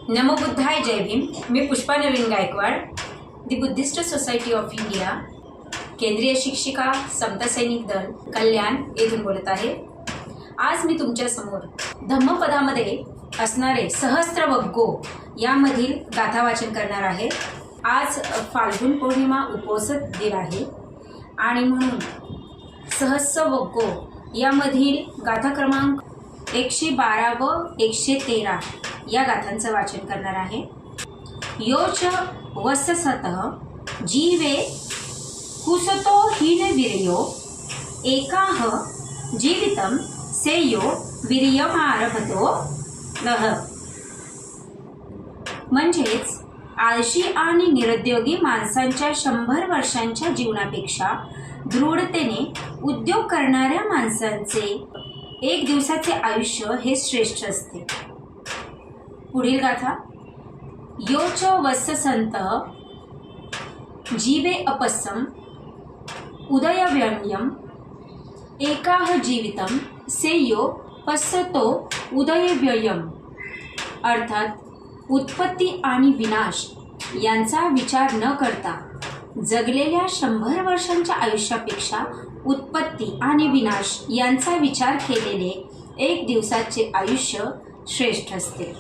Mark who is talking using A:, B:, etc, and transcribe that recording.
A: नमो बुद्धाय, जय भीम. मी Pushpa Naveen Gaikwad, the Buddhist society of India, केंद्रीय शिक्षिका, समता सैनिक दल, कल्याण येथून बोलत आहे. आज मी तुमच्यासमोर धम्मपदामध्ये असणारे सहस्त्रवग्गो यामधील गाथा वाचन करणार आहे. आज फाल्गुन पौर्णिमा उपोषित दिन आहे आणि म्हणून सहस्त्रवग्गो यामधील गाथा क्रमांक 112 व 113 या गाथांचं वाचन करणार आहे. योच वत्ससतः जीवे कुसतो हीनवीर्यो एकाह जीवितं सेयो वीर्यमारभतो नः. म्हणजेच आळशी आणि निरुद्योगी माणसांच्या 100 वर्षांच्या जीवनापेक्षा दृढतेने उद्योग करणाऱ्या माणसांचे 1 दिवसाचे आयुष्य हे श्रेष्ठ असते. पुढील गाथा. योच वत्ससंत जीवे अपस्सम उदयव्ययम् एकाह जीवितं सेयो पश्यतो उदयव्ययम्. अर्थात उत्पत्ती आणि विनाश यांचा विचार न करता जगलेल्या 100 वर्षांच्या आयुष्यापेक्षा उत्पत्ती आणि विनाश यांचा विचार केलेले 1 दिवसाचे आयुष्य श्रेष्ठ असते.